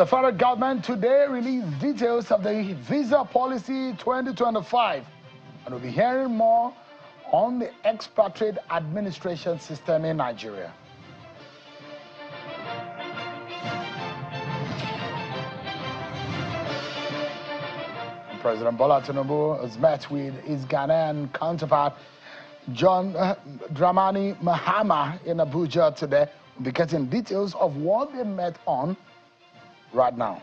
The federal government today released details of the visa policy 2025, and we'll be hearing more on the expatriate administration system in Nigeria. President Bola Tinubu has met with his Ghanaian counterpart, John Dramani Mahama, in Abuja today. We'll be getting details of what they met on right now.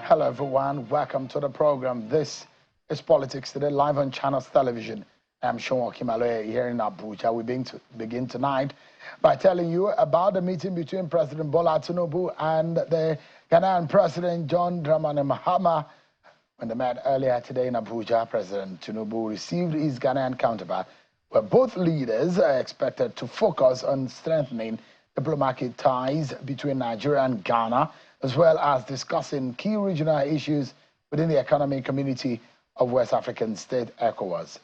Hello everyone, welcome to the program. This is Politics Today, live on Channels Television. I'm Sean Kimaloye here in Abuja. We begin tonight by telling you about the meeting between President Bola Tinubu and the Ghanaian President John Dramani Mahama. When they met earlier today in Abuja, President Tinubu received his Ghanaian counterpart, where both leaders are expected to focus on strengthening diplomatic ties between Nigeria and Ghana, as well as discussing key regional issues within the economic community of West African state ECOWAS.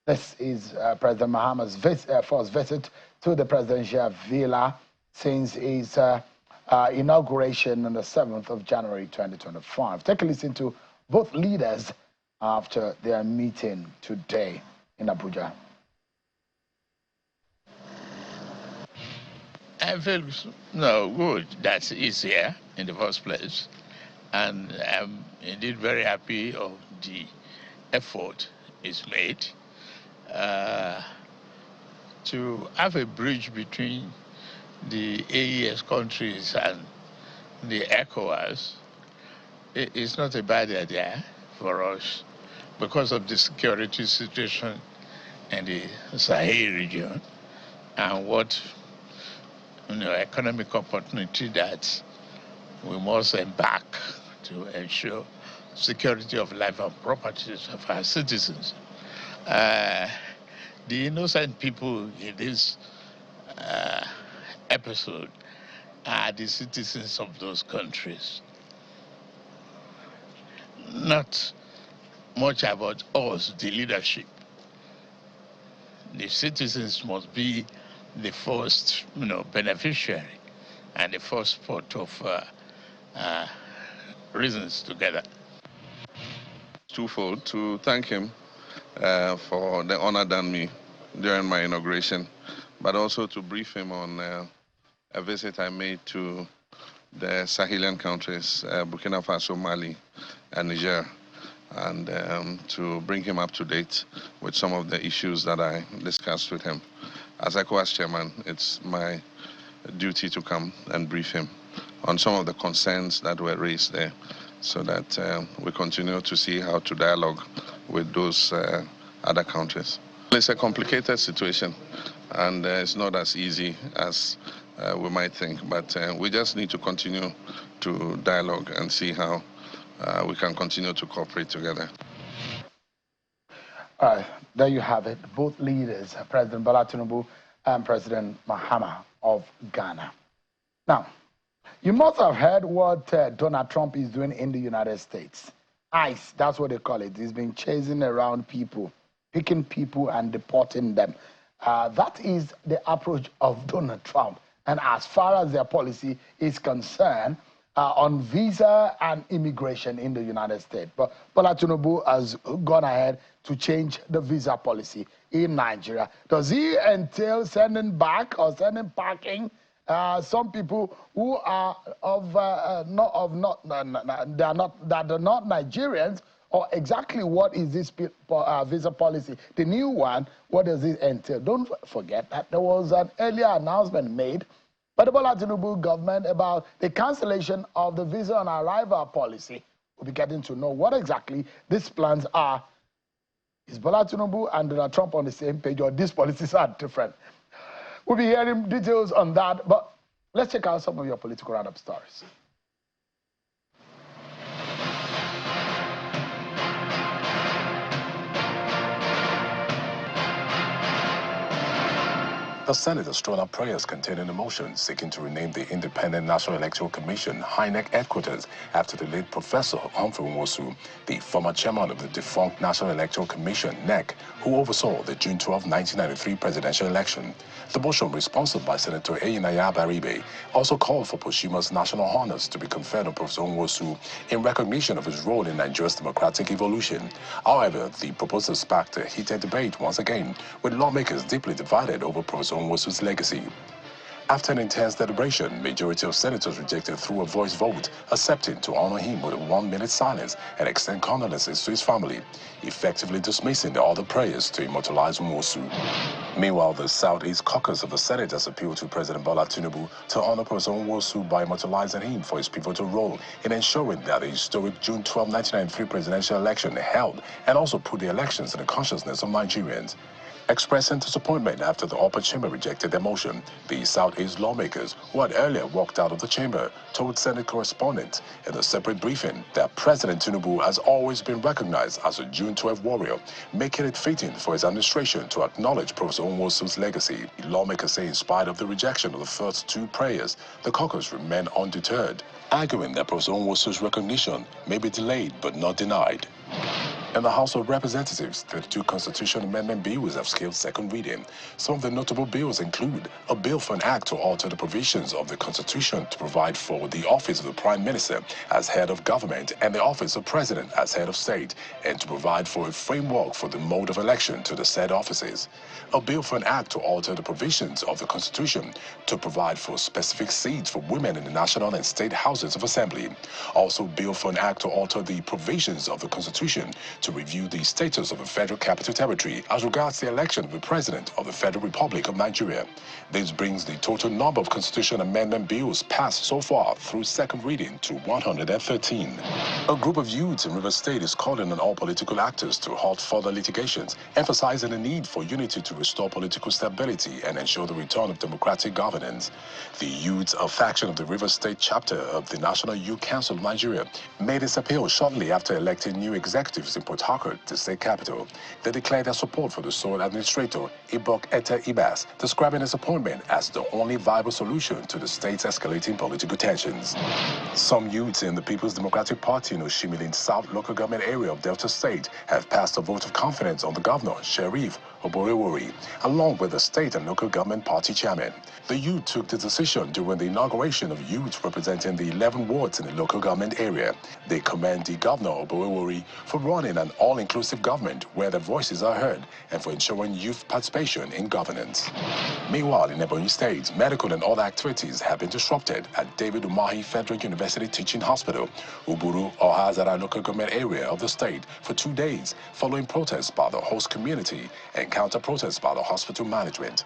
This is President Mahama's first visit to the presidential villa since his inauguration on the 7th of January 2025. Take a listen to both leaders after their meeting today in Abuja. I feel good that he's here in the first place, and I'm indeed very happy of the effort is made to have a bridge between the AES countries and the ECOWAS. It's not a bad idea for us because of the security situation in the Sahel region and what economic opportunity that we must embark to ensure security of life and properties of our citizens. The innocent people in this episode are the citizens of those countries. Not much about us, the leadership. The citizens must be the first, beneficiary and the first part of reasons together. Twofold: to thank him for the honor done me during my inauguration, but also to brief him on a visit I made to the Sahelian countries, Burkina Faso, Mali, and Niger, and to bring him up to date with some of the issues that I discussed with him. As ECOWAS chairman, it's my duty to come and brief him on some of the concerns that were raised there, so that we continue to see how to dialogue with those other countries. It's a complicated situation, and it's not as easy as we might think, but we just need to continue to dialogue and see how we can continue to cooperate together. All right, there you have it. Both leaders, President Bola Tinubu and President Mahama of Ghana. Now, you must have heard what Donald Trump is doing in the United States. ICE, that's what they call it. He's been chasing around people, picking people and deporting them. That is the approach of Donald Trump. And as far as their policy is concerned, on visa and immigration in the United States. But Bola Tinubu has gone ahead to change the visa policy in Nigeria. Does he entail sending back or sending packing some people who are they are not Nigerians? Or exactly what is this visa policy? The new one, what does it entail? Don't forget that there was an earlier announcement made by the Bola Tinubu government about the cancellation of the visa on arrival policy. We'll be getting to know what exactly these plans are. Is Bola Tinubu and Donald Trump on the same page, or these policies are different? We'll be hearing details on that, but let's check out some of your political roundup stories. The Senate has thrown out prayers containing a motion seeking to rename the Independent National Electoral Commission INEC headquarters after the late Professor Humphrey Nwosu, the former chairman of the defunct National Electoral Commission (NEC), who oversaw the June 12, 1993 presidential election. The motion, sponsored by Senator Eyinaya Baribe, also called for posthumous national honors to be conferred on Professor Nwosu in recognition of his role in Nigeria's democratic evolution. However, the proposal sparked a heated debate once again, with lawmakers deeply divided over Professor Nwosu's legacy. After an intense deliberation, majority of senators rejected through a voice vote, accepting to honor him with a 1-minute silence and extend condolences to his family, effectively dismissing the other prayers to immortalize Nwosu. Meanwhile, the Southeast Caucus of the Senate has appealed to President Bola Tinubu to honor Professor Nwosu by immortalizing him for his pivotal role in ensuring that the historic June 12, 1993 presidential election held and also put the elections in the consciousness of Nigerians. Expressing disappointment after the upper chamber rejected their motion, the Southeast lawmakers, who had earlier walked out of the chamber, told Senate correspondents in a separate briefing that President Tinubu has always been recognized as a June 12 warrior, making it fitting for his administration to acknowledge Professor Nwosu's legacy. The lawmakers say in spite of the rejection of the first two prayers, the caucus remained undeterred, arguing that Professor Nwosu's recognition may be delayed but not denied. In the House of Representatives, 32 constitution amendment bills have scaled second reading. Some of the notable bills include a bill for an act to alter the provisions of the Constitution to provide for the office of the Prime Minister as head of government and the office of President as head of state, and to provide for a framework for the mode of election to the said offices. A bill for an act to alter the provisions of the Constitution to provide for specific seats for women in the National and State Houses of Assembly. Also, a bill for an act to alter the provisions of the Constitution to review the status of the Federal Capital Territory as regards the election of the President of the Federal Republic of Nigeria. This brings the total number of constitution amendment bills passed so far through second reading to 113. A group of youths in Rivers State is calling on all political actors to halt further litigations, emphasizing the need for unity to restore political stability and ensure the return of democratic governance. The youths, a faction of the Rivers State chapter of the National Youth Council of Nigeria, made its appeal shortly after electing new executives in Port Harcourt, the state capital. They declared their support for the sole administrator, Ibok Ete Ibas, describing his appointment as the only viable solution to the state's escalating political tensions. Some youths in the People's Democratic Party in Oshimilin South local government area of Delta State have passed a vote of confidence on the governor, Sheriff Oborewori, along with the state and local government party chairman. The youth took the decision during the inauguration of youth representing the 11 wards in the local government area. They commend the governor, Oborewori, for running an all-inclusive government where their voices are heard and for ensuring youth participation in governance. Meanwhile, in Ebonyi State, medical and other activities have been disrupted at David Umahi Federal University Teaching Hospital, Uburu, Ohazara local government area of the state for 2 days, following protests by the host community and counter-protests by the hospital management.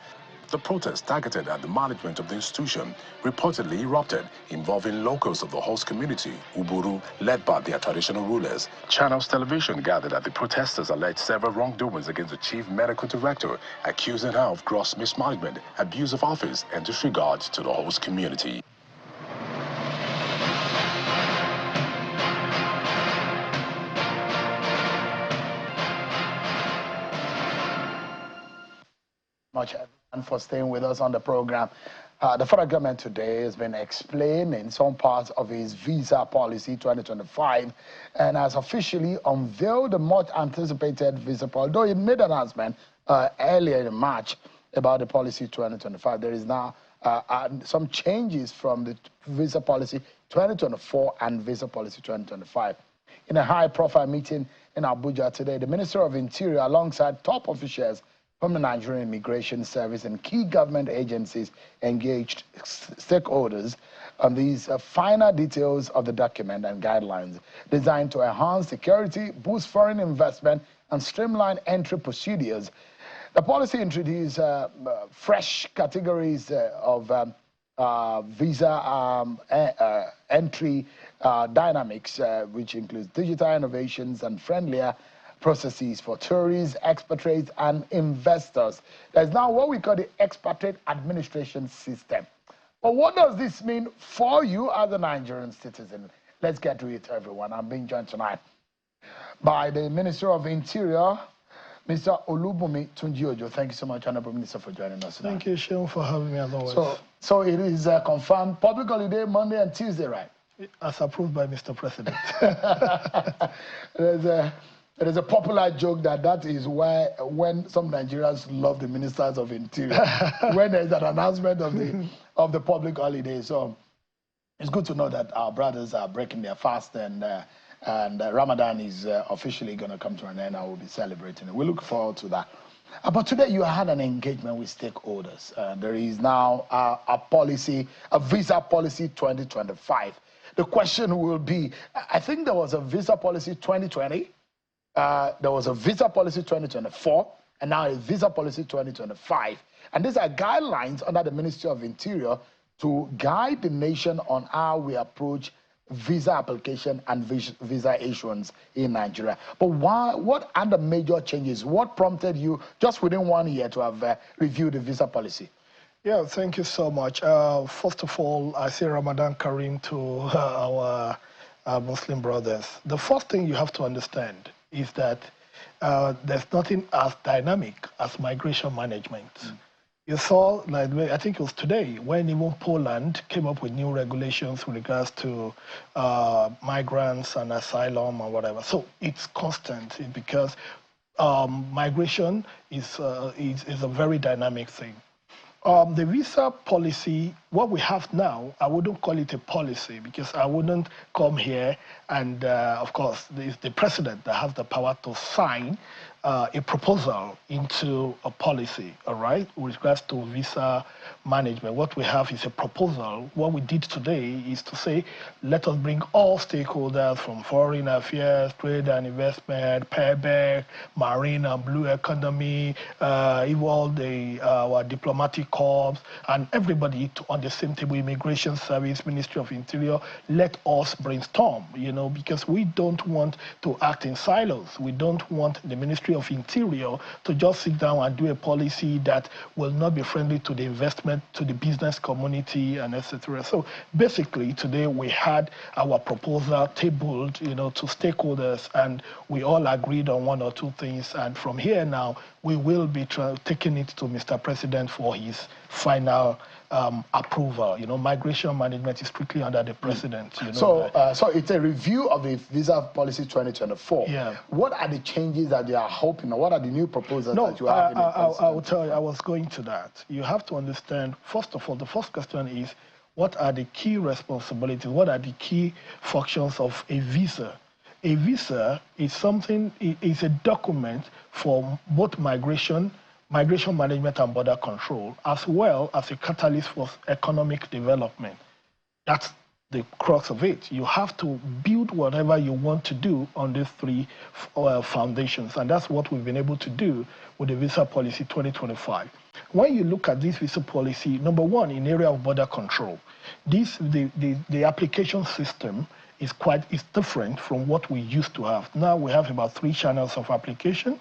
The protest targeted at the management of the institution reportedly erupted, involving locals of the host community, Uburu, led by their traditional rulers. Channels Television gathered that the protesters alleged several wrongdoings against the chief medical director, accusing her of gross mismanagement, abuse of office, and disregard to the host community. Much everyone for staying with us on the program. The federal government today has been explaining some parts of its visa policy 2025 and has officially unveiled the much anticipated visa policy. Though it made an announcement earlier in March about the policy 2025, there is now some changes from the visa policy 2024 and visa policy 2025. In a high-profile meeting in Abuja today, the Minister of Interior, alongside top officials from the Nigerian Immigration Service and key government agencies, engaged stakeholders on these final details of the document and guidelines designed to enhance security, boost foreign investment, and streamline entry procedures. The policy introduced fresh categories of visa entry dynamics, which includes digital innovations and friendlier processes for tourists, expatriates, and investors. There's now what we call the Expatriate Administration System. But what does this mean for you as a Nigerian citizen? Let's get to it, everyone. I'm being joined tonight by the Minister of Interior, Mr. Olubunmi Tunji-Ojo, thank you so much, Honorable Minister, for joining us tonight. Thank you, Sean, for having me as always. So it is confirmed public holiday Monday and Tuesday, right? As approved by Mr. President. There's a popular joke that is why when some Nigerians love the ministers of interior, when there's an announcement of the public holiday. So it's good to know that our brothers are breaking their fast and Ramadan is officially going to come to an end. I will be celebrating it. We look forward to that. But today you had an engagement with stakeholders. There is now a visa policy 2025. The question will be, I think there was a visa policy 2020, there was a visa policy 2024, and now a visa policy 2025. And these are guidelines under the Ministry of Interior to guide the nation on how we approach visa application and visa issuance in Nigeria. But what are the major changes? What prompted you just within 1 year to have reviewed the visa policy? Yeah, thank you so much. First of all, I say Ramadan Kareem to our Muslim brothers. The first thing you have to understand is that there's nothing as dynamic as migration management. You saw, like, I think it was today, when even Poland came up with new regulations with regards to migrants and asylum and whatever. So it's constant because migration is a very dynamic thing. The visa policy, what we have now, I wouldn't call it a policy because I wouldn't come here and, of course, it's the president that has the power to sign a proposal into a policy, all right, with regards to visa management. What we have is a proposal. What we did today is to say, let us bring all stakeholders from foreign affairs, trade and investment, PEBEC, marine and blue economy, even all our diplomatic corps, and everybody on the same table, Immigration Service, Ministry of Interior. Let us brainstorm, because we don't want to act in silos. We don't want the Ministry of Interior to just sit down and do a policy that will not be friendly to the investment, to the business community, and etc. So basically, today we had our proposal tabled, to stakeholders, and we all agreed on one or two things. And from here now, we will be taking it to Mr. President for his final approval. Migration management is strictly under the president. So it's a review of the visa policy 2024. Yeah. What are the changes that you are hoping, or what are the new proposals that you have? I will tell you, I was going to that. You have to understand, first of all, the first question is, what are the key responsibilities? What are the key functions of a visa? A visa is a document for both migration management and border control, as well as a catalyst for economic development. That's the crux of it. You have to build whatever you want to do on these three foundations, and that's what we've been able to do with the Visa Policy 2025. When you look at this visa policy, number one, in area of border control, the application system is different from what we used to have. Now we have about 3 channels of application.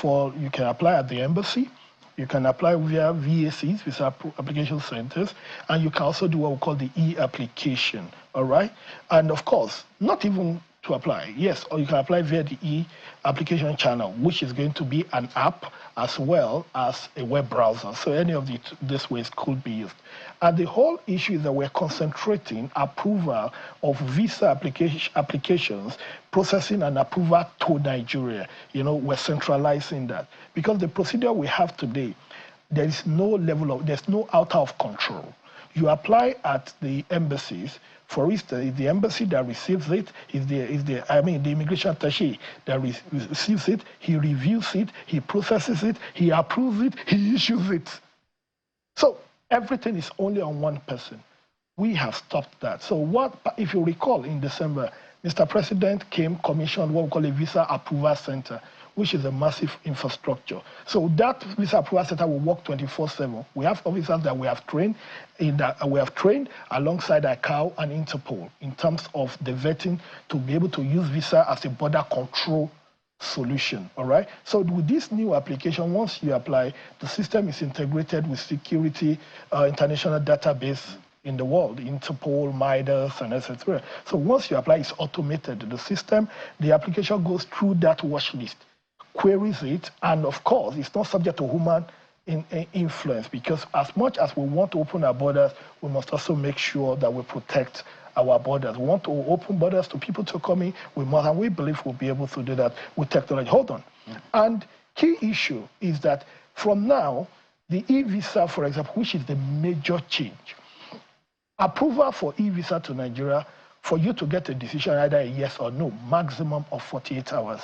You can apply at the embassy, you can apply via VACs, visa application centers, and you can also do what we call the e-application, all right? And of course, not even to apply, yes, or you can apply via the e-application channel, which is going to be an app as well as a web browser. So any of these ways could be used. And the whole issue is that we're concentrating approval of visa applications, processing and approval to Nigeria. We're centralizing that. Because the procedure we have today, there's no out of control. You apply at the embassies. For instance, the embassy that receives it is the immigration attaché that receives it, he reviews it, he processes it, he approves it, he issues it. So everything is only on one person. We have stopped that. So if you recall, in December, Mr. President commissioned what we call a Visa Approval Center, which is a massive infrastructure. So that Visa Approval Center will work 24/7. We have officers that we have trained alongside ICAO and Interpol in terms of the vetting to be able to use visa as a border control solution, all right? So with this new application, once you apply, the system is integrated with security international database in the world, Interpol, Midas, and etc. So once you apply, it's automated. The system, the application goes through that watch list, queries it, and of course, it's not subject to human influence, because as much as we want to open our borders, we must also make sure that we protect our borders. We want to open borders to people to come in, and we believe we'll be able to do that with technology. Hold on. And key issue is that from now, the e-visa, for example, which is the major change, approval for e-visa to Nigeria, for you to get a decision, either a yes or no, maximum of 48 hours.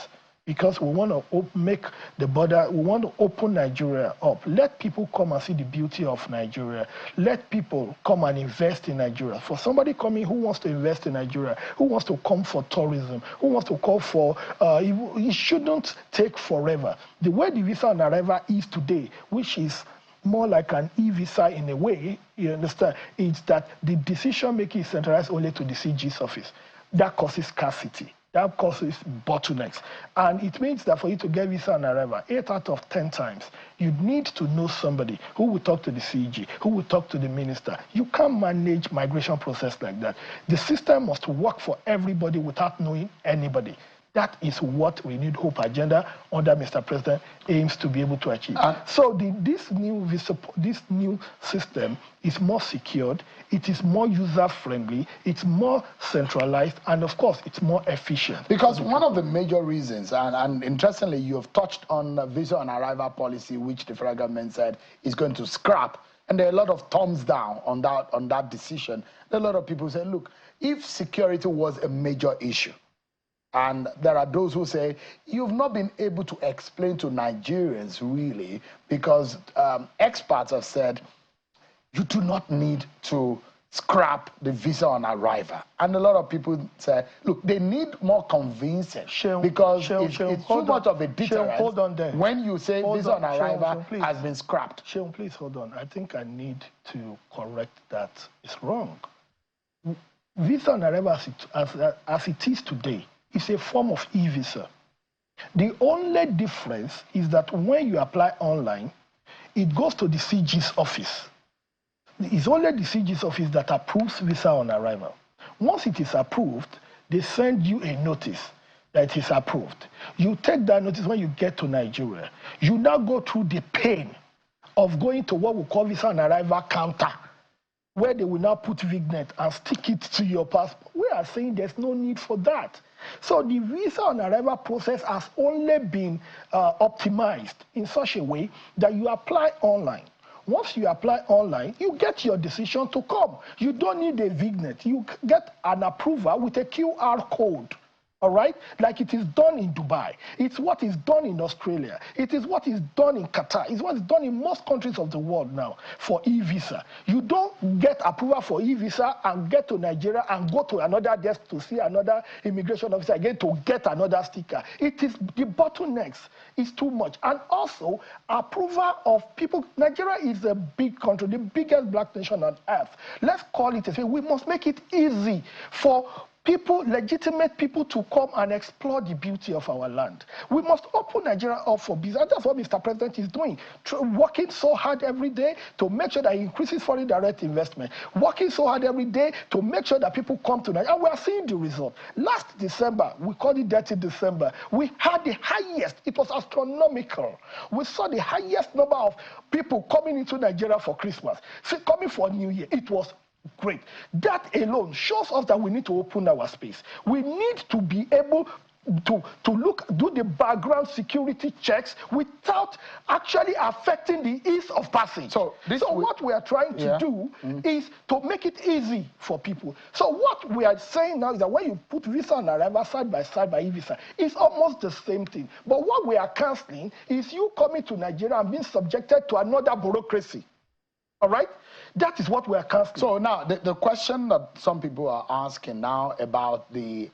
Because we want to make the border, we want to open Nigeria up. Let people come and see the beauty of Nigeria. Let people come and invest in Nigeria. For somebody coming who wants to invest in Nigeria, who wants to come for tourism, who wants to call for, it shouldn't take forever. The way the visa on arrival is today, which is more like an e-visa in a way, you understand, is that the decision-making is centralized only to the CG's office. That causes scarcity. That causes bottlenecks. And it means that for you to get visa on arrival, 8 out of 10 times, you need to know somebody who will talk to the CG, who will talk to the minister. You can't manage migration process like that. The system must work for everybody without knowing anybody. That is what we need Hope Agenda under Mr. President aims to be able to achieve. So this new system is more secured, it is more user-friendly, it's more centralized, and of course, it's more efficient. Because one of the major reasons, and interestingly, you have touched on visa on arrival policy, which the federal government said is going to scrap, and there are a lot of thumbs down on that decision. There are a lot of people say, look, if security was a major issue, and there are those who say, you've not been able to explain to Nigerians, really, because experts have said, you do not need to scrap the visa on arrival. And a lot of people say, look, they need more convincing, because it's too much of a deterrent when you say visa on arrival has been scrapped. Sheon, please hold on. I think I need to correct that. It's wrong. Visa on arrival, as it is today, is a form of e-visa. The only difference is that when you apply online, it goes to the CG's office. It's only the CG's office that approves visa on arrival. Once it is approved, they send you a notice that it is approved. You take that notice when you get to Nigeria. You now go through the pain of going to what we call visa on arrival counter, where they will now put Vignet and stick it to your passport. We are saying there's no need for that. So the visa on arrival process has only been optimized in such a way that you apply online. Once you apply online, you get your decision to come. You don't need a Vignet. You get an approval with a QR code. All right? Like it is done in Dubai. It's what is done in Australia. It is what is done in Qatar. It's what is done in most countries of the world now for e-visa. You don't get approval for e-visa and get to Nigeria and go to another desk to see another immigration officer again to get another sticker. It is the bottlenecks is too much. And also, approval of people. Nigeria is a big country, the biggest black nation on earth. Let's call it a thing. We must make it easy for people, legitimate people, to come and explore the beauty of our land. We must open Nigeria up for business. That's what Mr. President is doing, working so hard every day to make sure that he increases foreign direct investment, working so hard every day to make sure that people come to Nigeria. And we are seeing the result. Last December, we called it Dirty December, we had the highest, it was astronomical. We saw the highest number of people coming into Nigeria for Christmas, coming for New Year. It was great. That alone shows us that we need to open our space. We need to be able to do the background security checks without actually affecting the ease of passage. So what we are trying to do is to make it easy for people. So what we are saying now is that when you put visa on arrival side by e-visa, it's almost the same thing. But what we are cancelling is you coming to Nigeria and being subjected to another bureaucracy. All right? That is what we are casting. So now, the question that some people are asking now about the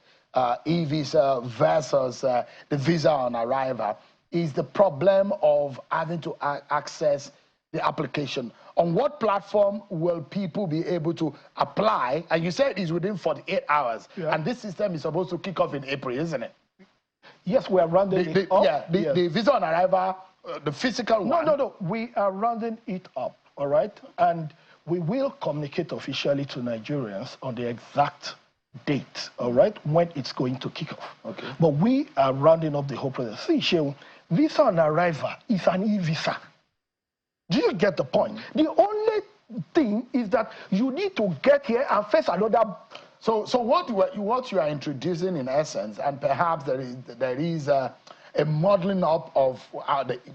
e-visa versus the visa on arrival is the problem of having to access the application. On what platform will people be able to apply? And you said it's within 48 hours. Yeah. And this system is supposed to kick off in April, isn't it? Yes, we are rounding it up. Yeah, the visa on arrival, the physical one. No. We are rounding it up, all right? And we will communicate officially to Nigerians on the exact date, all right, when it's going to kick off. Okay. But we are rounding up the whole process. See, Sheon, visa on arrival is an e-visa. Do you get the point? The only thing is that you need to get here and face another. So what you are introducing in essence, and perhaps there is a modeling up of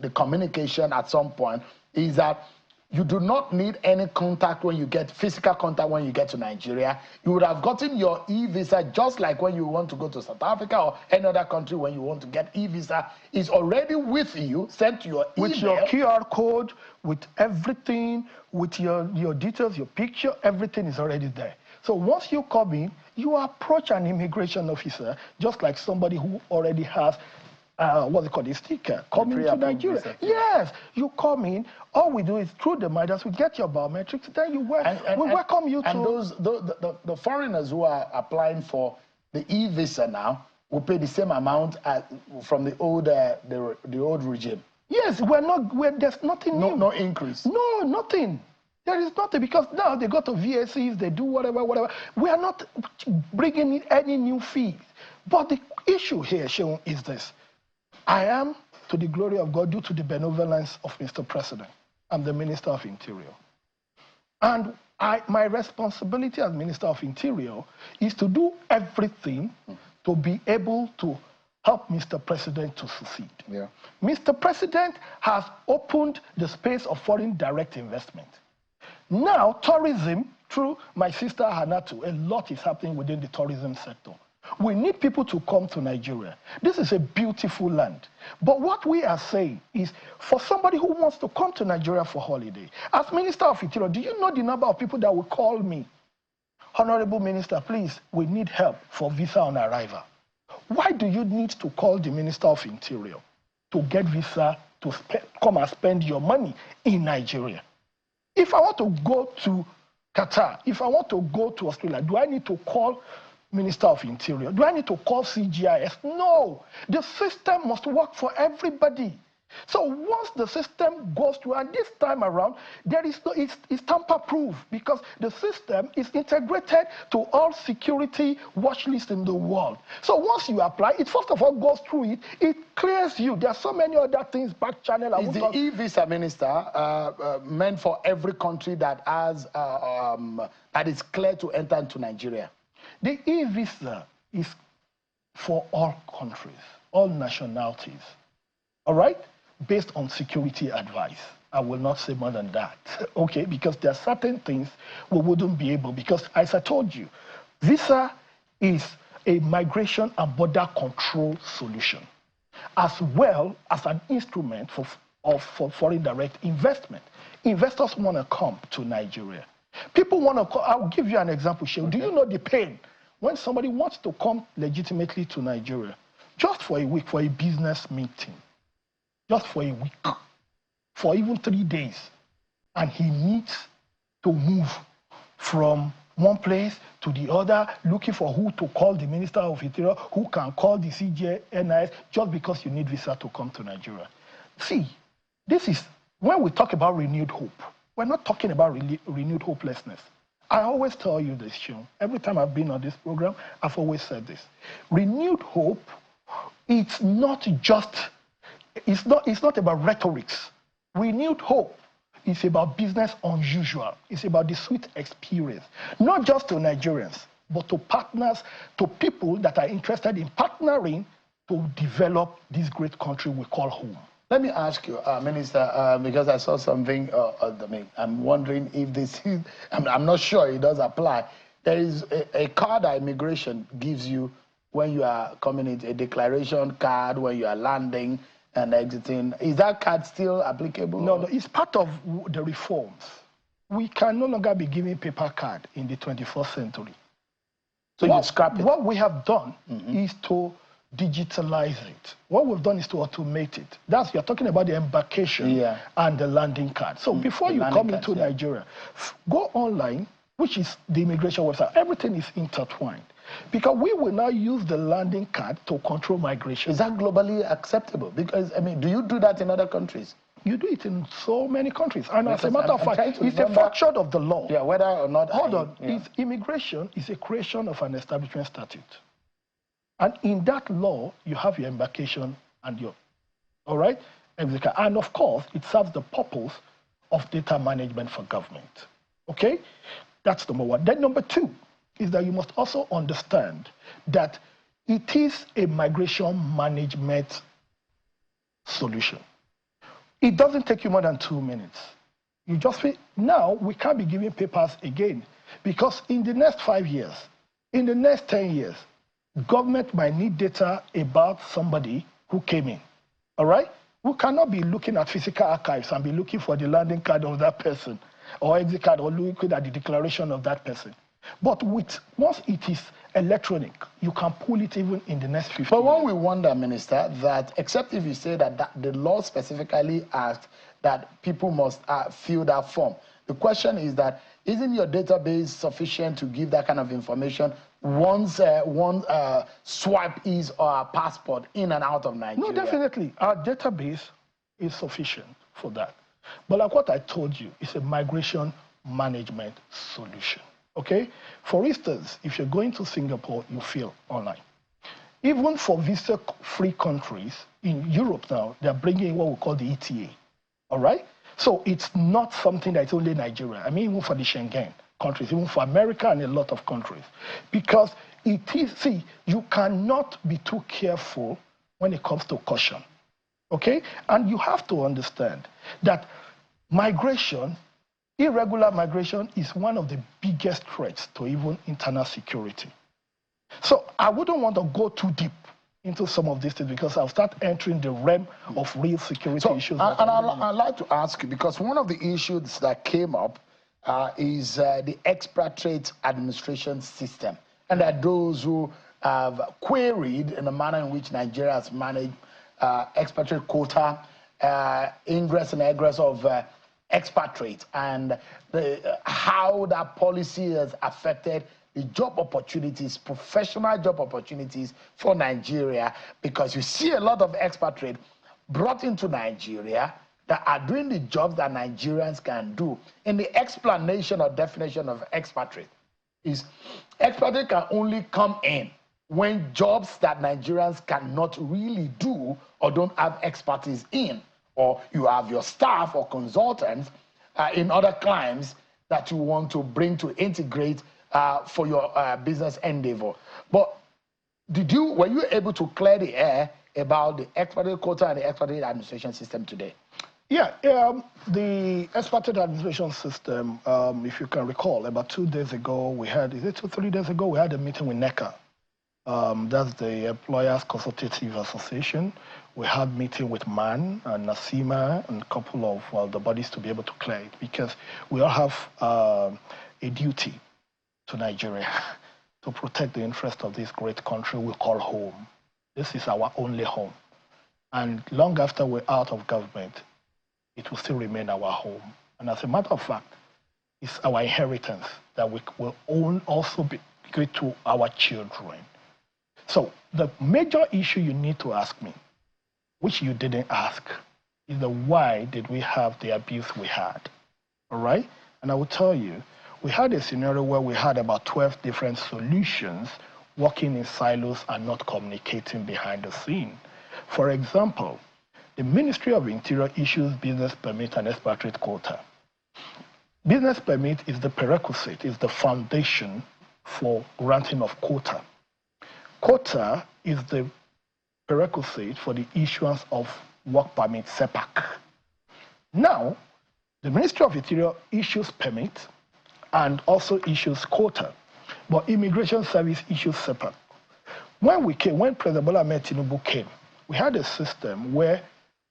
the communication at some point, is that you do not need any contact when you get physical contact when you get to Nigeria. You would have gotten your e-visa just like when you want to go to South Africa or any other country when you want to get e-visa. It's already with you, sent to your email. With your QR code, with everything, with your details, your picture, everything is already there. So once you come in, you approach an immigration officer just like somebody who already has what's it called, a sticker, coming to Nigeria. Visa. Yes, you come in, all we do is through the migrants, we get your biometrics, then we welcome you to... And the foreigners who are applying for the e-visa now will pay the same amount from the old regime. Yes, there's nothing new. No increase. No, nothing. There is nothing, because now they go to VSCs, they do whatever. We are not bringing in any new fees. But the issue here, Seun, is this. I am, to the glory of God, due to the benevolence of Mr. President. I'm the Minister of Interior. And my responsibility as Minister of Interior is to do everything to be able to help Mr. President to succeed. Yeah. Mr. President has opened the space of foreign direct investment. Now, tourism, through my sister Hanatu, a lot is happening within the tourism sector. We need people to come to Nigeria. This is a beautiful land. But what we are saying is, for somebody who wants to come to Nigeria for holiday, as Minister of Interior, do you know the number of people that will call me? Honorable Minister, please, we need help for visa on arrival. Why do you need to call the Minister of Interior to get visa to come and spend your money in Nigeria? If I want to go to Qatar, if I want to go to Australia, do I need to call Minister of Interior? Do I need to call CGIS? No. The system must work for everybody. So once the system goes through, and this time around, it's tamper-proof, because the system is integrated to all security watch lists in the world. So once you apply, it first of all goes through it, it clears you. There are so many other things, back channel. Is the e-visa, Minister, meant for every country that has that is clear to enter into Nigeria? The e-visa is for all countries, all nationalities, all right? Based on security advice. I will not say more than that, okay? Because there are certain things we wouldn't be able, because as I told you, visa is a migration and border control solution, as well as an instrument for foreign direct investment. Investors want to come to Nigeria. People want to come. I'll give you an example, Sheil. Okay. Do you know the pain when somebody wants to come legitimately to Nigeria, just for a week, for a business meeting, just for a week, for even 3 days, and he needs to move from one place to the other, looking for who to call the Minister of Interior, who can call the CJNIS, just because you need visa to come to Nigeria. See, this is, when we talk about renewed hope, we're not talking about renewed hopelessness. I always tell you this, Seun. Every time I've been on this program, I've always said this. Renewed hope, it's not just, it's not about rhetorics. Renewed hope is about business unusual. It's about the sweet experience, not just to Nigerians, but to partners, to people that are interested in partnering to develop this great country we call home. Let me ask you, Minister, because I saw something, I'm wondering if this is, I'm not sure it does apply. There is a card that immigration gives you when you are coming in, a declaration card when you are landing and exiting. Is that card still applicable? No, it's part of the reforms. We can no longer be giving paper card in the 21st century. So you scrap it? What we have done is to digitalize it. What we've done is to automate it. That's, you're talking about the embarkation and the landing card. So before you come into Nigeria, go online, which is the immigration website. Everything is intertwined, because we will now use the landing card to control migration. Is that globally acceptable? Because, I mean, do you do that in other countries? You do it in so many countries. And as a matter of fact, it's a function of the law. Yeah, whether or not... Hold on. Immigration is a creation of an establishment statute. And in that law, you have your embarkation and your All right? And of course, it serves the purpose of data management for government. Okay? That's number one. Then number two is that you must also understand that it is a migration management solution. It doesn't take you more than 2 minutes. You just say, now we can't be giving papers again, because in the next 5 years, in the next 10 years, government might need data about somebody who came in. All right? We cannot be looking at physical archives and be looking for the landing card of that person, or exit card, or looking at the declaration of that person. But once it is electronic, you can pull it even in the next 15 years. But when we wonder, Minister, that except if you say that the law specifically asks that people must fill that form, the question is that isn't your database sufficient to give that kind of information once one swipe is or a passport in and out of Nigeria? No, definitely. Our database is sufficient for that. But like what I told you, it's a migration management solution. Okay? For instance, if you're going to Singapore, you fill online. Even for visa-free countries in Europe now, they're bringing what we call the ETA. All right? So it's not something that's only Nigeria. I mean, even for the Schengen countries, even for America and a lot of countries. Because it is, see, you cannot be too careful when it comes to caution. Okay? And you have to understand that migration, irregular migration, is one of the biggest threats to even internal security. So I wouldn't want to go too deep into some of these things, because I'll start entering the realm of real security issues. And I'd like to ask you, because one of the issues that came up is the Expatriate administration system. And there are those who have queried in the manner in which Nigeria has managed expatriate quota, ingress and egress of expatriates, and how that policy has affected the job opportunities, professional job opportunities for Nigeria, because you see a lot of expatriates brought into Nigeria that are doing the jobs that Nigerians can do. And the explanation or definition of expatriate is expatriate can only come in when jobs that Nigerians cannot really do or don't have expertise in, or you have your staff or consultants in other climes that you want to bring to integrate for your business endeavor. But were you able to clear the air about the expatriate quota and the expatriate administration system today? Yeah, the expatriate administration system, if you can recall, about 2 days ago, we had, is it 2 or 3 days ago, we had a meeting with NECA. That's the Employers Consultative Association. We had a meeting with MAN and NASIMA and a couple of the bodies to be able to clear it, because we all have a duty to Nigeria to protect the interest of this great country we call home. This is our only home. And long after we're out of government, it will still remain our home. And as a matter of fact, it's our inheritance that we will also be good to our children. So the major issue you need to ask me, which you didn't ask, is the why did we have the abuse we had, all right? And I will tell you, we had a scenario where we had about 12 different solutions working in silos and not communicating behind the scene. For example, the Ministry of Interior issues business permit and expatriate quota. Business permit is the prerequisite, is the foundation for granting of quota. Quota is the prerequisite for the issuance of work permit, SEPAC. Now, the Ministry of Interior issues permit and also issues quota, but Immigration Service issues SEPAC. When President Bola Ahmed Tinubu came, we had a system where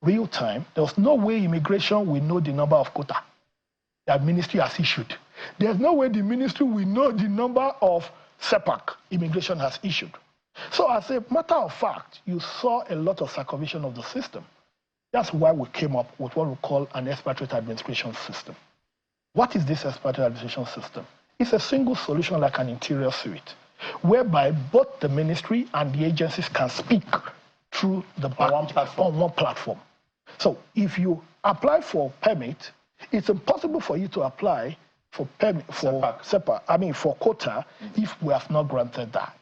real time, there was no way immigration will know the number of quota that ministry has issued. There's no way the ministry will know the number of SEPAC immigration has issued. So as a matter of fact, you saw a lot of circumvention of the system. That's why we came up with what we call an expatriate administration system. What is this expatriate administration system? It's a single solution like an interior suite, whereby both the ministry and the agencies can speak through the back on one platform. So if you apply for permit, it's impossible for you to apply for permit for quota if we have not granted that.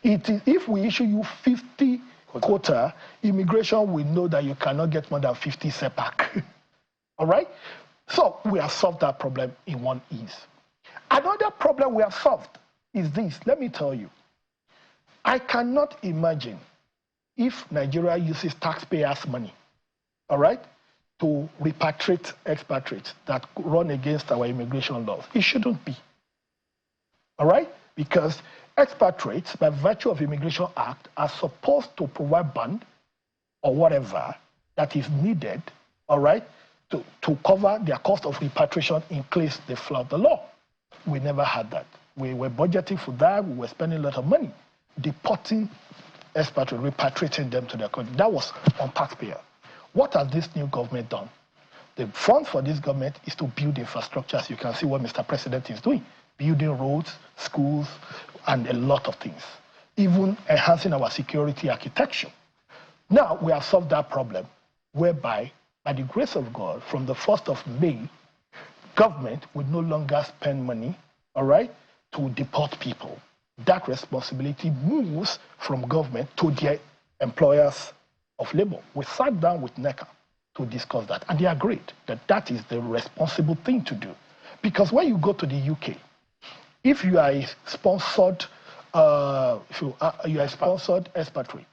It is, if we issue you 50 quota, immigration will know that you cannot get more than 50 setback. All right? So we have solved that problem in one ease. Another problem we have solved is this. Let me tell you. I cannot imagine if Nigeria uses taxpayers' money, all right, to repatriate expatriates that run against our immigration laws. It shouldn't be. All right? Because expatriates, by virtue of Immigration Act, are supposed to provide bond or whatever that is needed, all right, to cover their cost of repatriation in case they flout the law. We never had that. We were budgeting for that. We were spending a lot of money deporting expatriates, repatriating them to their country. That was on taxpayer. What has this new government done? The front for this government is to build infrastructure. As you can see what Mr. President is doing. Building roads, schools, and a lot of things. Even enhancing our security architecture. Now, we have solved that problem, whereby, by the grace of God, from the 1st of May, government would no longer spend money, all right, to deport people. That responsibility moves from government to the employers of labor. We sat down with NECA to discuss that, and they agreed that that is the responsible thing to do. Because when you go to the UK, if you are a sponsored, expatriate,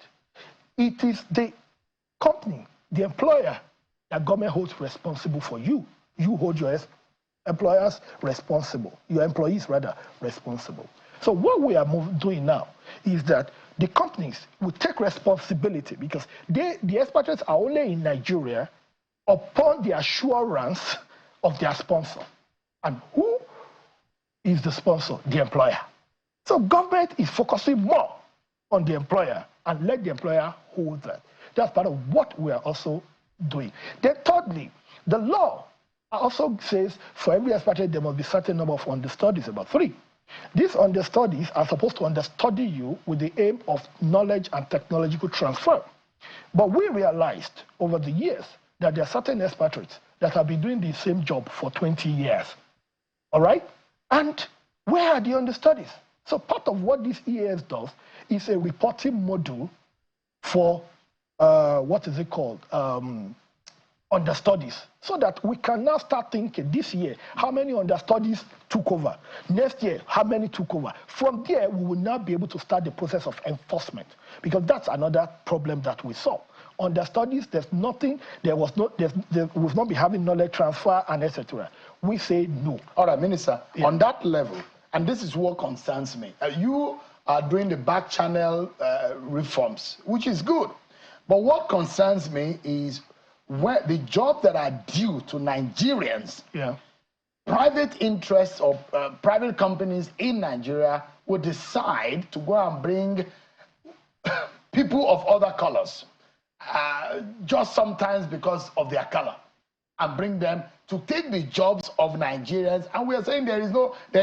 it is the company, the employer, that government holds responsible for you. You hold your employers responsible, your employees rather responsible. So what we are doing now is that the companies will take responsibility because the expatriates are only in Nigeria upon the assurance of their sponsor. And who is the sponsor? The employer. So government is focusing more on the employer and let the employer hold that. That's part of what we are also doing. Then thirdly, the law also says for every expatriate there must be a certain number of understudies, about 3. These understudies are supposed to understudy you with the aim of knowledge and technological transfer. But we realized over the years that there are certain expatriates that have been doing the same job for 20 years. All right? And where are the understudies? So part of what this EAS does is a reporting module for, what is it called? Understudies, so that we can now start thinking this year, how many understudies took over? Next year, how many took over? From there, we will now be able to start the process of enforcement, because that's another problem that we saw. Understudies, there's nothing, there will not be having knowledge transfer and etc. We say no. All right, Minister, on that level, and this is what concerns me, you are doing the back channel reforms, which is good. But what concerns me is where the jobs that are due to Nigerians, private interests or private companies in Nigeria will decide to go and bring people of other colors, just sometimes because of their color, and bring them to take the jobs of Nigerians. And we are saying there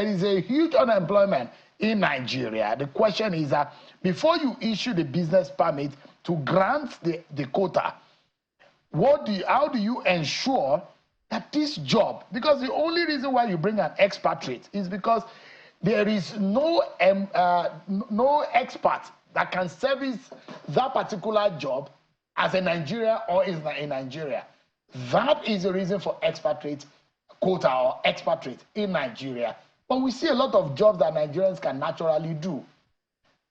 is a huge unemployment in Nigeria. The question is that before you issue the business permit to grant the quota, how do you ensure that this job, because the only reason why you bring an expatriate is because there is no expert that can service that particular job as a Nigerian or in Nigeria. That is the reason for expatriate quota or expatriate in Nigeria. But we see a lot of jobs that Nigerians can naturally do,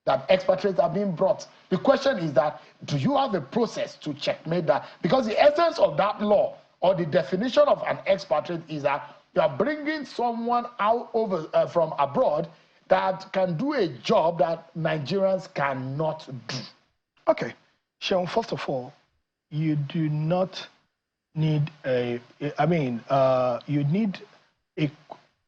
that expatriates are being brought. The question is that, do you have a process to checkmate that? Because the essence of that law, or the definition of an expatriate, is that you are bringing someone out from abroad that can do a job that Nigerians cannot do. Okay. Sean, first of all, you do not need you need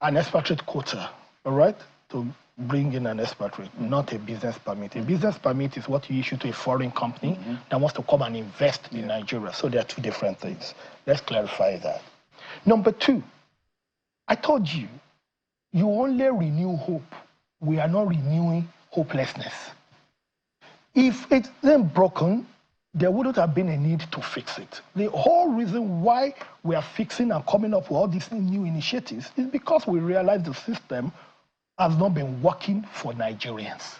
an expatriate quota, all right, to bring in an expatriate, not a business permit. A business permit is what you issue to a foreign company that wants to come and invest in Nigeria. So there are two different things. Let's clarify that. Number 2, I told you, you only renew hope. We are not renewing hopelessness. If it isn't broken, there wouldn't have been a need to fix it. The whole reason why we are fixing and coming up with all these new initiatives is because we realize the system has not been working for Nigerians.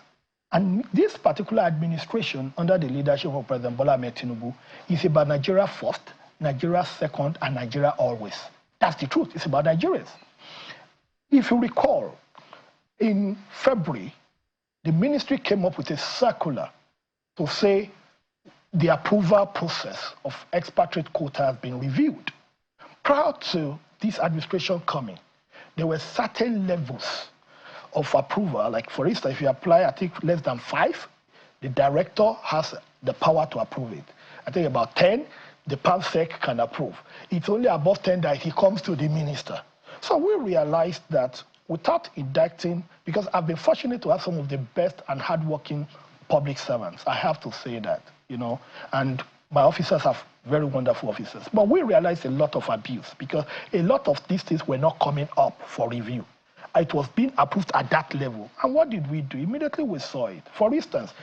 And this particular administration, under the leadership of President Bola Ahmed Tinubu, is about Nigeria first, Nigeria second, and Nigeria always. That's the truth. It's about Nigerians. If you recall, in February, the ministry came up with a circular to say the approval process of expatriate quota has been reviewed. Prior to this administration coming, there were certain levels of approval. Like, for instance, if you apply, I think, less than 5, the director has the power to approve it. I think about 10, the PAMSEC can approve. It's only above 10 that he comes to the minister. So we realized that without indicting, because I've been fortunate to have some of the best and hardworking public servants, I have to say that, you know, and my officers have very wonderful officers. But we realized a lot of abuse because a lot of these things were not coming up for review. It was being approved at that level. And what did we do? Immediately we saw it. For instance,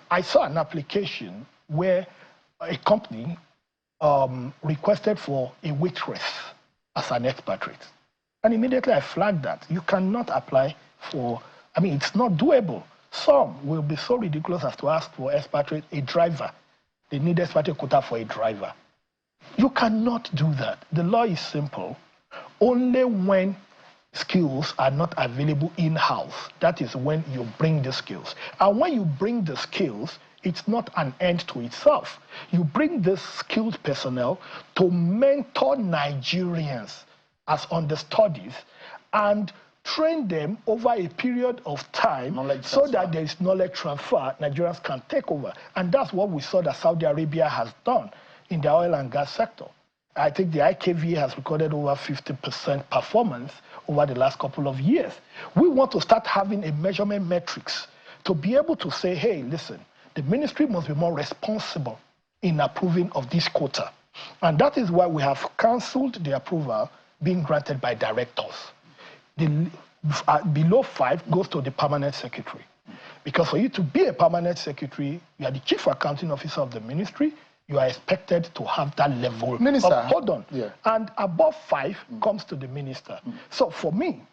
I saw an application where a company requested for a waitress as an expatriate. And immediately I flagged that. You cannot apply for, I mean, it's not doable. Some will be so ridiculous as to ask for expatriate a driver. They need expatriate quota for a driver. You cannot do that. The law is simple. Only when skills are not available in-house, that is when you bring the skills. And when you bring the skills, it's not an end to itself. You bring this skilled personnel to mentor Nigerians as understudies and train them over a period of time so that there is knowledge transfer, Nigerians can take over. And that's what we saw that Saudi Arabia has done in the oil and gas sector. I think the IKV has recorded over 50% performance over the last couple of years. We want to start having a measurement metrics to be able to say, hey, listen, the ministry must be more responsible in approving of this quota. And that is why we have cancelled the approval being granted by directors. Below 5 goes to the permanent secretary. Because for you to be a permanent secretary, you are the chief accounting officer of the ministry, you are expected to have that level. Minister, hold on. Yeah. And above 5 comes to the minister. So for me,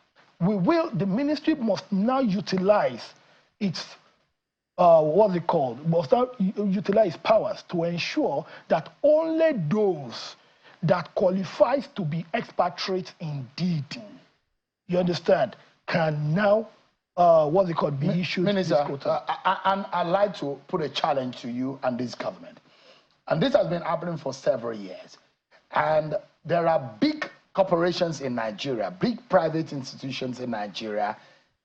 the ministry must now utilize its, must now utilize powers to ensure that only those that qualifies to be expatriates indeed, you understand, can now, be issued Minister, this quota. I'd like to put a challenge to you and this government. And this has been happening for several years. And there are big corporations in Nigeria, big private institutions in Nigeria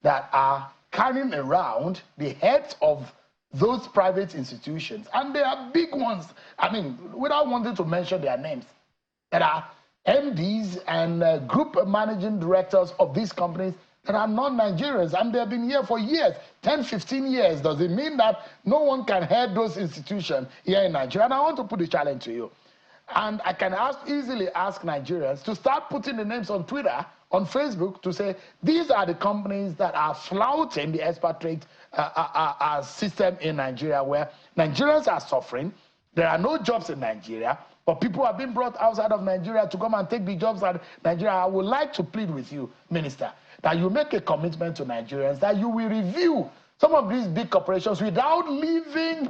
that are carrying around the heads of those private institutions. And they are big ones. I mean, without wanting to mention their names, there are MDs and group managing directors of these companies that are non-Nigerians, and they've been here for years, 10, 15 years. Does it mean that no one can head those institutions here in Nigeria? And I want to put a challenge to you. And I can easily ask Nigerians to start putting the names on Twitter, on Facebook, to say, these are the companies that are flouting the expatriate system in Nigeria, where Nigerians are suffering. There are no jobs in Nigeria, but people have been brought outside of Nigeria to come and take the jobs at Nigeria. I would like to plead with you, Minister, that you make a commitment to Nigerians, that you will review some of these big corporations without leaving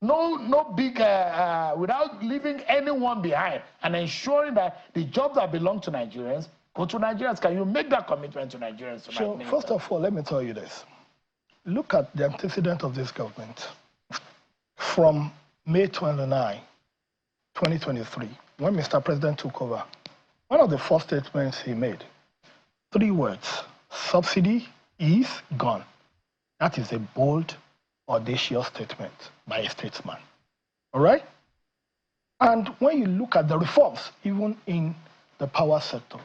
without leaving anyone behind, and ensuring that the jobs that belong to Nigerians go to Nigerians. Can you make that commitment to Nigerians tonight, So, Minister? first of all, let me tell you this. Look at the antecedent of this government. From May 29, 2023, when Mr. President took over, one of the first statements he made, 3 words: subsidy is gone. That is a bold, audacious statement by a statesman. All right? And when you look at the reforms, even in the power sector,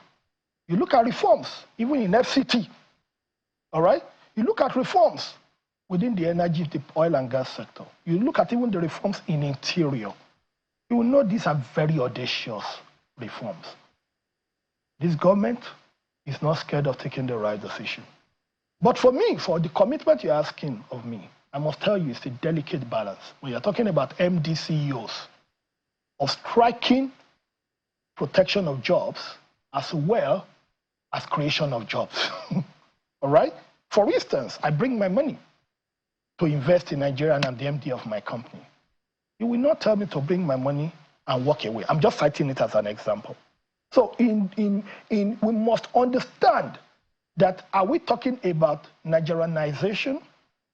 you look at reforms, even in FCT, all right? You look at reforms within the energy, the oil and gas sector. You look at even the reforms in interior. You will know these are very audacious reforms. This government is not scared of taking the right decision. But for me, for the commitment you're asking of me, I must tell you it's a delicate balance. When you're talking about MD CEOs, of striking protection of jobs as well as creation of jobs. All right? For instance, I bring my money. to invest in Nigeria and I'm the MD of my company, you will not tell me to bring my money and walk away. I'm just citing it as an example. So we must understand that, are we talking about Nigerianization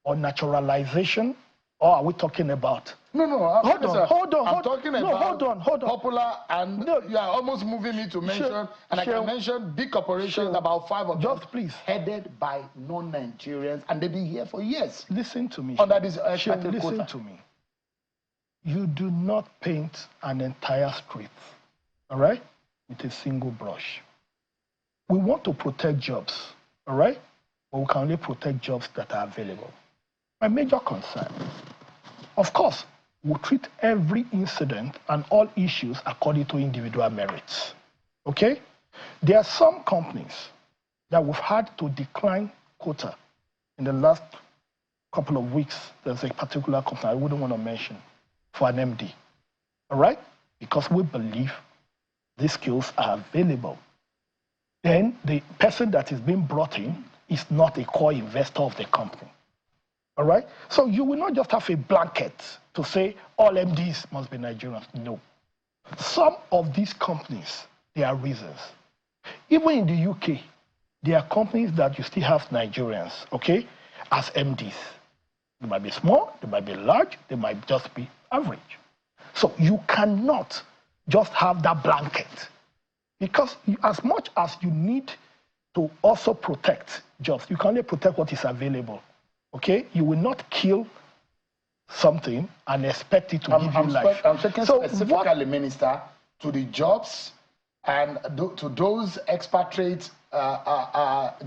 or naturalization, or are we talking about... No, hold on. I'm talking about hold on. popular, and you are almost moving me to mention, I can mention big corporations, about 5 of them, please. headed by non-Nigerians, and they've been here for years. Listen to me. Under this expatriate listen quota. to me. You do not paint an entire street, all right, with a single brush. We want to protect jobs, all right, but we can only protect jobs that are available. My major concern, of course, we treat every incident and all issues according to individual merits, okay? There are some companies that we've had to decline quota in the last couple of weeks. There's a particular company I wouldn't want to mention for an MD, all right? Because we believe these skills are available. Then the person that is being brought in is not a core investor of the company, all right? So you will not just have a blanket to say all MDs must be Nigerians. No. Some of these companies, there are reasons. Even in the UK, there are companies that you still have Nigerians, okay, as MDs. They might be small, they might be large, they might just be average. So you cannot just have that blanket, because as much as you need to also protect jobs, you can only protect what is available, okay? You will not kill something and expect it to give you life. I'm talking specifically, Minister, to the jobs and to those expatriate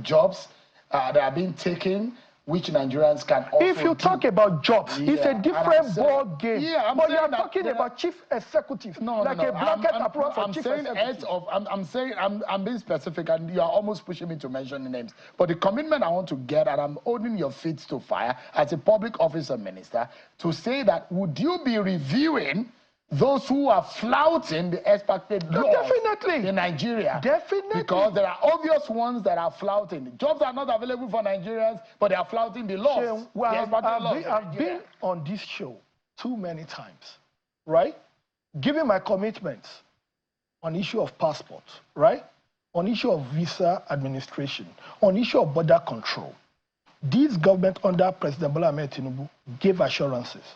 jobs that are being taken, which Nigerians can also If you talk about jobs, it's a different ball game. Yeah, but you're talking about chief executives, a blanket approach for chief executives. I'm being specific, and you are almost pushing me to mention the names. But the commitment I want to get, and I'm holding your feet to fire as a public officer, Minister, to say that would you be reviewing those who are flouting the expatriate laws in Nigeria? Definitely. Because there are obvious ones that are flouting. Jobs are not available for Nigerians, but they are flouting the laws. I've been on this show too many times, right? Giving my commitments on issue of passport, right? On issue of visa administration, on issue of border control. This government under President Bola Ahmed Tinubu gave assurances,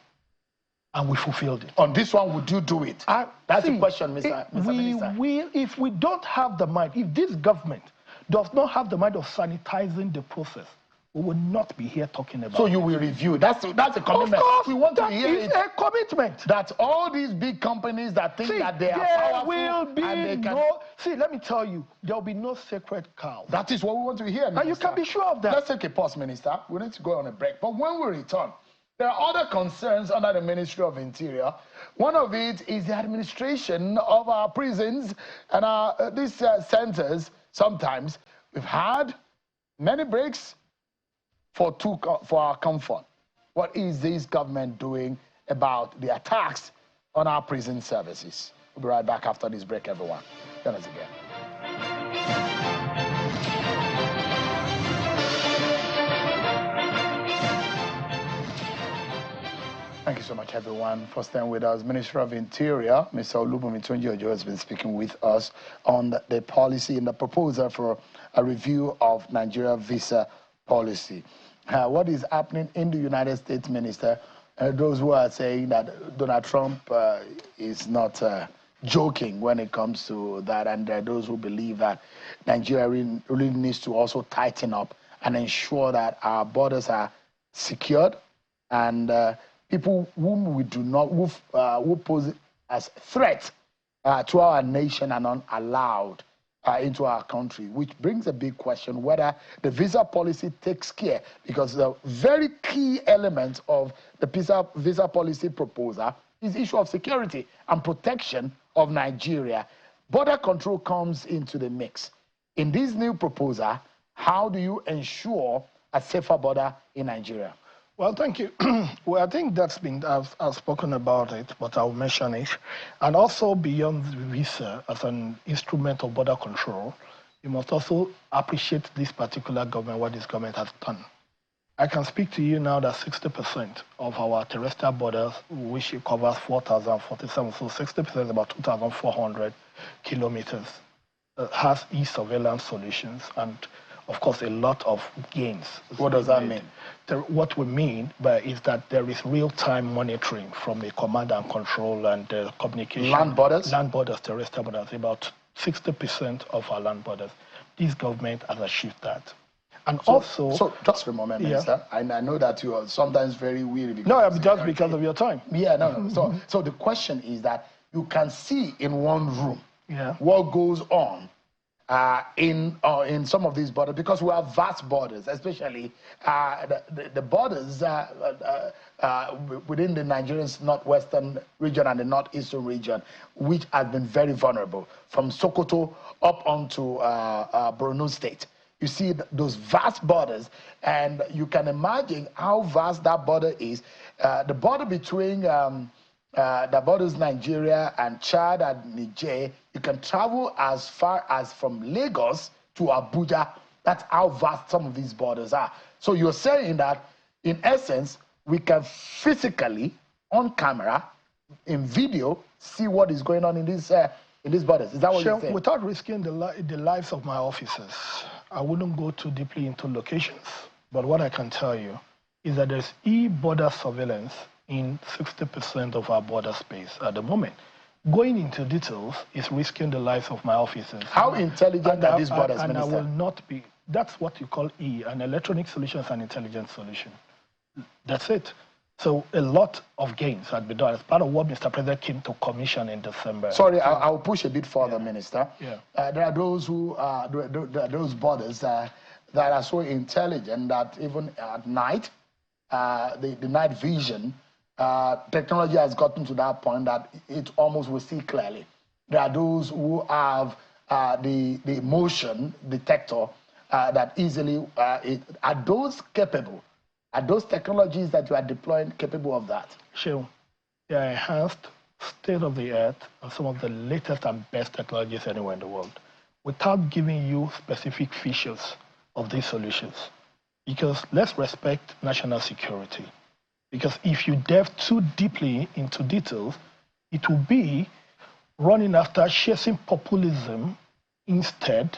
and we fulfilled it. On this one, would you do it? That's the question, Mr. Minister. If we don't have the mind, if this government does not have the mind of sanitizing the process, we will not be here talking about it. So you will review. That's a commitment. Of course, we want to hear it. A commitment. That all these big companies that think that they are powerful, will be and they can... let me tell you, there will be no sacred cow. That is what we want to hear, Minister. And you can be sure of that. Let's take a pause, Minister. We need to go on a break. But when we return, there are other concerns under the Ministry of Interior. One of it is the administration of our prisons and these centers. Sometimes we've had many breaks for our comfort. What is this government doing about the attacks on our prison services? We'll be right back after this break, everyone. Join us again. Thank you so much, everyone, for staying with us. Minister of Interior, Mr. Olubunmi Tunji-Ojo, has been speaking with us on the policy and the proposal for a review of Nigeria visa policy. What is happening in the United States, Minister? Those who are saying that Donald Trump is not joking when it comes to that, and there are those who believe that Nigeria really needs to also tighten up and ensure that our borders are secured, and people whom we do not, who pose as threat to our nation are not allowed into our country, which brings a big question whether the visa policy takes care, because the very key element of the visa policy proposal is the issue of security and protection of Nigeria. Border control comes into the mix. In this new proposal, how do you ensure a safer border in Nigeria? Well, thank you. Well, I think that's been, I've spoken about it, but I'll mention it. And also beyond the visa as an instrument of border control, you must also appreciate this particular government, what this government has done. I can speak to you now that 60% of our terrestrial borders, which covers 4,047, so 60% is about 2,400 kilometers, has e-surveillance solutions and, of course, a lot of gains. What does that mean? What we mean by is that there is real-time monitoring from the command and control and communication. Land borders? Land borders, terrestrial borders, about 60% of our land borders. This government has achieved that. And so just a moment, Minister. I know that you are sometimes very weary. No, just because of your time. Yeah, no. So the question is that you can see in one room what goes on in some of these borders, because we have vast borders, especially the borders within the Nigerian northwestern region and the northeastern region, which has been very vulnerable, from Sokoto up onto Borno State. You see those vast borders, and you can imagine how vast that border is. The border between the borders Nigeria and Chad and Niger, you can travel as far as from Lagos to Abuja. That's how vast some of these borders are. So you're saying that, in essence, we can physically, on camera, in video, see what is going on in these borders. Is that what you're saying? Without risking the lives of my officers, I wouldn't go too deeply into locations. But what I can tell you is that there's e-border surveillance in 60% of our border space at the moment. Going into details is risking the lives of my officers. How intelligent are these borders, Minister? Minister? I will not be. That's what you call an electronic solution is an intelligent solution. That's it. So a lot of gains had been done as part of what Mr. President came to commission in December. Sorry, I'll push a bit further, Minister. Yeah. There are those those borders that are so intelligent that even at night, the night vision, technology has gotten to that point that it almost will see clearly. There are those who have the motion detector that easily, are those capable? Are those technologies that you are deploying capable of that? Sure. They are enhanced, state-of-the-art, and some of the latest and best technologies anywhere in the world, without giving you specific features of these solutions. Because let's respect national security. Because if you delve too deeply into details, it will be running after chasing populism instead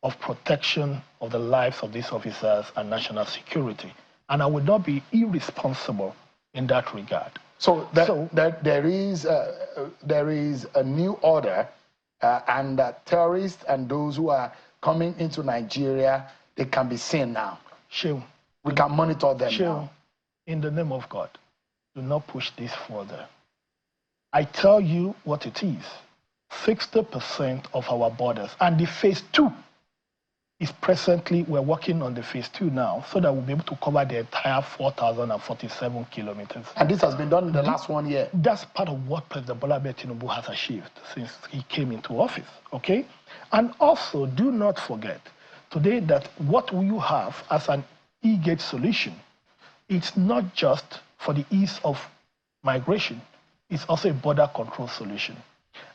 of protection of the lives of these officers and national security. And I would not be irresponsible in that regard. So there is a new order, and terrorists and those who are coming into Nigeria, they can be seen now. Sure. We can monitor them now. In the name of God, do not push this further. I tell you what it is. 60% of our borders, and the phase 2 is presently, we're working on the phase 2 now, so that we'll be able to cover the entire 4,047 kilometers. And this has been done in the last 1 year. That's part of what President Bola Ahmed Tinubu has achieved since he came into office, okay? And also, do not forget today that what you have as an e-gate solution, it's not just for the ease of migration, it's also a border control solution.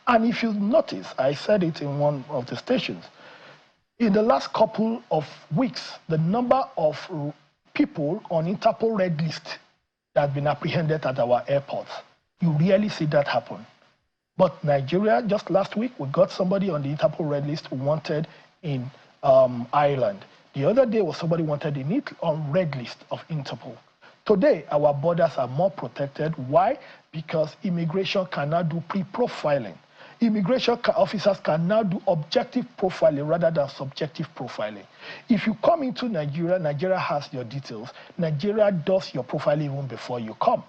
And if you notice, I said it in one of the stations, in the last couple of weeks, the number of people on Interpol red list that have been apprehended at our airports, you rarely see that happen. But Nigeria, just last week, we got somebody on the Interpol red list wanted in Ireland. The other day was somebody wanted on red list of Interpol. Today, our borders are more protected. Why? Because immigration cannot do pre-profiling. Immigration officers can now do objective profiling rather than subjective profiling. If you come into Nigeria, Nigeria has your details. Nigeria does your profiling even before you come.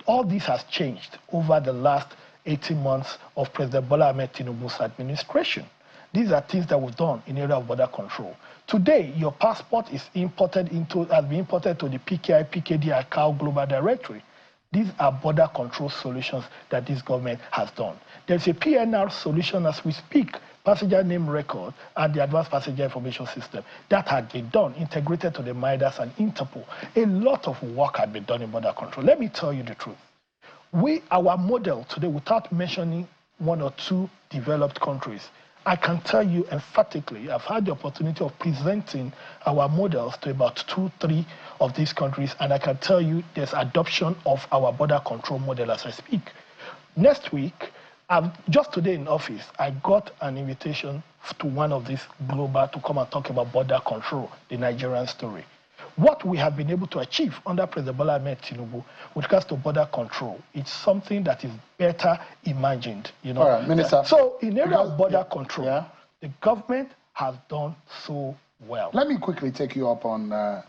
All this has changed over the last 18 months of President Bola Ahmed Tinubu's administration. These are things that were done in the area of border control. Today, your passport is has been imported to the PKI, PKD, and CAO Global Directory. These are border control solutions that this government has done. There's a PNR solution as we speak, passenger name record, and the advanced passenger information system. That had been done, integrated to the MIDAS and Interpol. A lot of work had been done in border control. Let me tell you the truth. Our model today, without mentioning one or two developed countries, I can tell you emphatically, I've had the opportunity of presenting our models to about 2-3 of these countries, and I can tell you there's adoption of our border control model as I speak. Next week, just today in office, I got an invitation to one of these global to come and talk about border control, the Nigerian story. What we have been able to achieve under President Bola Ahmed Tinubu with regards to border control, it's something that is better imagined, you know. All right, Minister. So in area of border control, the government has done so well. Let me quickly take you up on, I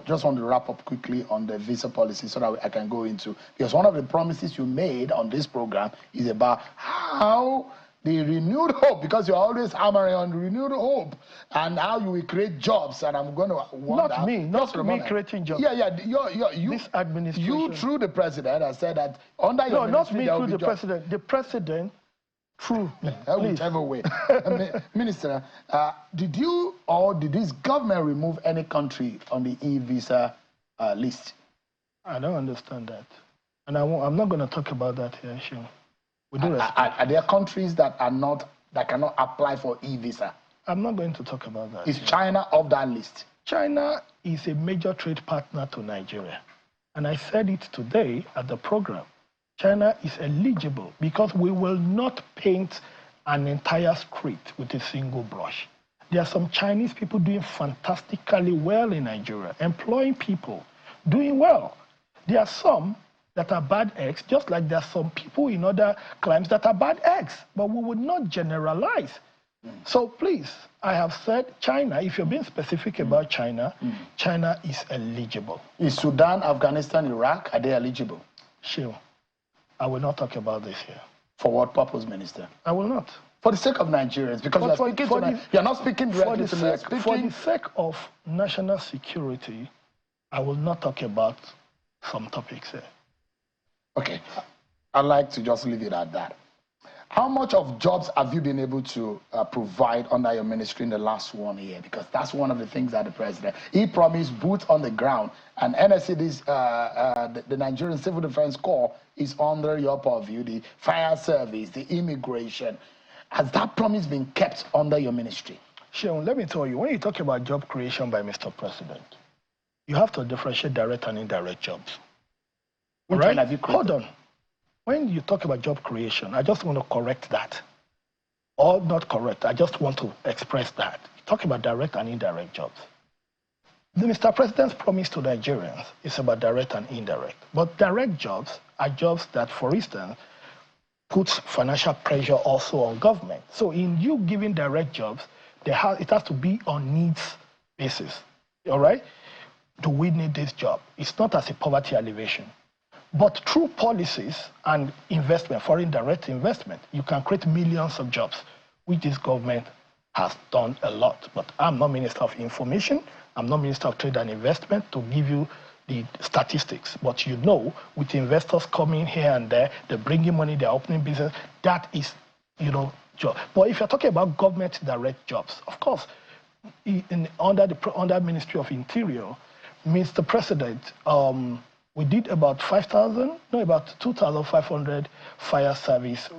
just want to wrap up quickly on the visa policy so that I can go into, because one of the promises you made on this program is about how the renewed hope, because you're always hammering on renewed hope and how you will create jobs, and I'm going to wonder. Not me creating jobs. You, this administration. You through the president has said that under your ministry, not me through the president. The president through me. Whichever way. Minister, did you or did this government remove any country on the e-visa list? I don't understand that. And I'm not going to talk about that here, Sean. Are there countries that cannot apply for e-visa? I'm not going to talk about that. Is China off that list? China is a major trade partner to Nigeria. And I said it today at the program. China is eligible because we will not paint an entire street with a single brush. There are some Chinese people doing fantastically well in Nigeria, employing people, doing well. There are some that are bad eggs, just like there are some people in other climes that are bad eggs, but we would not generalize. So please, I have said China, if you're being specific about China, China is eligible. Is Sudan, Afghanistan, Iraq, are they eligible? Sure. I will not talk about this here. For what purpose, Minister? I will not. For the sake of Nigerians, because you're not speaking directly to me. For the sake of national security, I will not talk about some topics here. Okay, I'd like to just leave it at that. How much of jobs have you been able to provide under your ministry in the last 1 year? Because that's one of the things that the president, he promised boots on the ground. And NSC, the Nigerian Civil Defense Corps, is under your purview, the fire service, the immigration. Has that promise been kept under your ministry? Sean, let me tell you, when you talk about job creation by Mr. President, you have to differentiate direct and indirect jobs. Which one have you created? Hold on. When you talk about job creation, I just want to correct that. Or not correct, I just want to express that. Talk about direct and indirect jobs. The Mr. President's promise to Nigerians is about direct and indirect. But direct jobs are jobs that, for instance, puts financial pressure also on government. So in you giving direct jobs, it has to be on needs basis. All right? Do we need this job? It's not as a poverty alleviation. But through policies and investment, foreign direct investment, you can create millions of jobs, which this government has done a lot. But I'm not Minister of Information. I'm not Minister of Trade and Investment to give you the statistics. But you know, with investors coming here and there, they're bringing money, they're opening business, that is, job. But if you're talking about government direct jobs, of course, under Ministry of Interior, Mr. President, we did about 2,500 fire service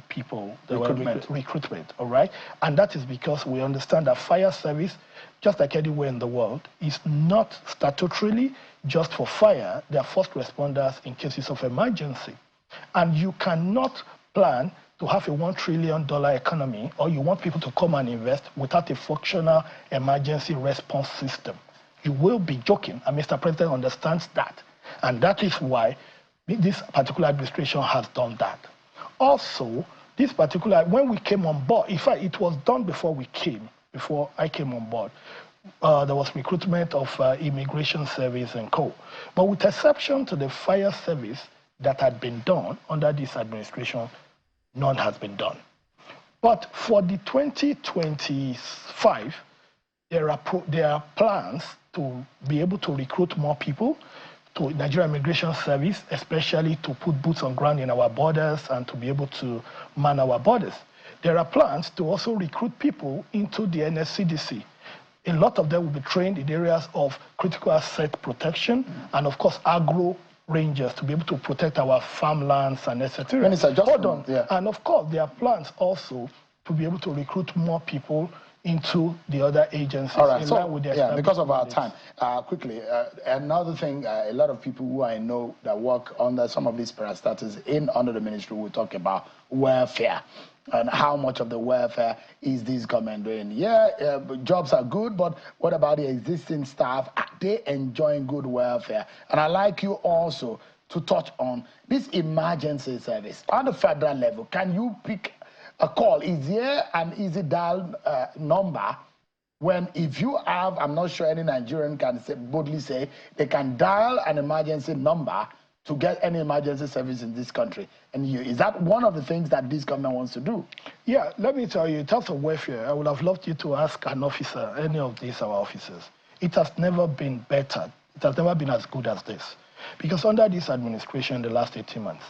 people recruitment, all right? And that is because we understand that fire service, just like anywhere in the world, is not statutorily just for fire. They are first responders in cases of emergency. And you cannot plan to have a $1 trillion economy, or you want people to come and invest without a functional emergency response system. You will be joking, and Mr. President understands that. And that is why this particular administration has done that. Also, when we came on board, in fact, it was done before I came on board, there was recruitment of immigration service and co. But with exception to the fire service that had been done under this administration, none has been done. But for the 2025, there are plans to be able to recruit more people to Nigerian Immigration Service, especially to put boots on ground in our borders and to be able to man our borders. There are plans to also recruit people into the NSCDC. A lot of them will be trained in areas of critical asset protection and, of course, agro rangers to be able to protect our farmlands and etc. Minister, just hold on. Yeah. And of course, there are plans also to be able to recruit more people into the other agencies. All right, in so line with yeah, because of our time, quickly, another thing, a lot of people who I know that work under some of these parastatals under the ministry will talk about welfare and how much of the welfare is this government doing. Yeah, jobs are good, but what about the existing staff? Are they enjoying good welfare? And I'd like you also to touch on this emergency service on the federal level. Can you pick a call? Is there an easy dial number when if you have, I'm not sure any Nigerian can boldly say, they can dial an emergency number to get any emergency service in this country? And is that one of the things that this government wants to do? Yeah, let me tell you, in terms of welfare, I would have loved you to ask an officer, any of these our officers. It has never been better. It has never been as good as this. Because under this administration, in the last 18 months,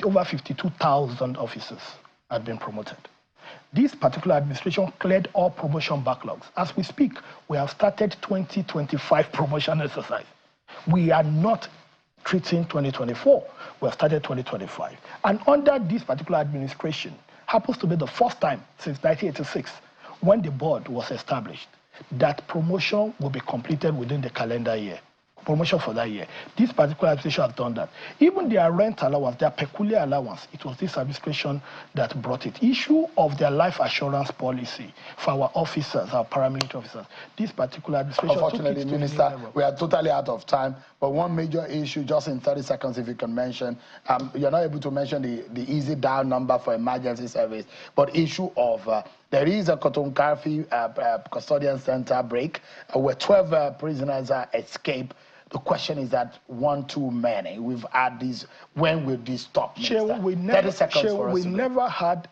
over 52,000 officers had been promoted. This particular administration cleared all promotion backlogs. As we speak, we have started 2025 promotion exercise. We are not treating 2024. We have started 2025. And under this particular administration, happens to be the first time since 1986, when the board was established, that promotion will be completed within the calendar year. Promotion for that year. This particular administration has done that. Even their rent allowance, their peculiar allowance, it was this administration that brought it. Issue of their life assurance policy for our officers, our paramilitary officers. This particular administration. Unfortunately, Minister, we are totally out of time. But one major issue, just in 30 seconds, if you can mention, you're not able to mention the easy dial number for emergency service, but issue of there is a Cotton Carfi custodian center break where 12 prisoners escaped. The question is that one too many. We've had these. When will this stop? We never had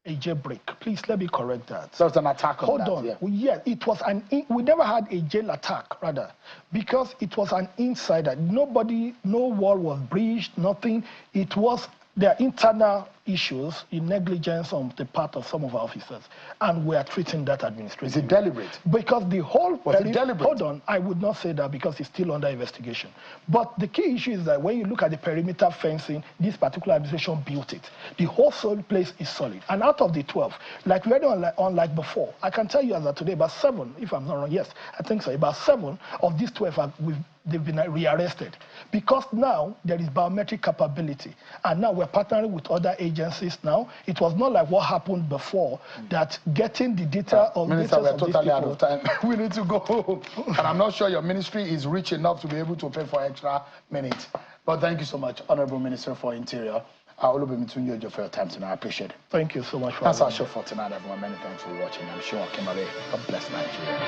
a jailbreak. Please let me correct that. So it's an attack on Hold that, on. yeah. Yeah, it was we never had a jail attack, rather, because it was an insider. Nobody, no wall was breached, nothing. It was their internal issues in negligence on the part of some of our officers, and we are treating that administration. Is it deliberate? Because the whole... Was it deliberate? Hold on, I would not say that because it's still under investigation. But the key issue is that when you look at the perimeter fencing, this particular administration built it. The whole place is solid. And out of the 12, like very unlike before, I can tell you as of today, about 7, if I'm not wrong, yes, I think so, about 7 of these 12 they've been rearrested. Because now there is biometric capability. And now we're partnering with other agencies now. It was not like what happened before, that getting the data of Minister, we're totally out of time. We need to go home. And I'm not sure your ministry is rich enough to be able to pay for extra minutes. But thank you so much, Honorable Minister for Interior. For your time tonight. I appreciate it. Thank you so much for That's our show for tonight, everyone. Many thanks for watching. I'm sure God bless Nigeria.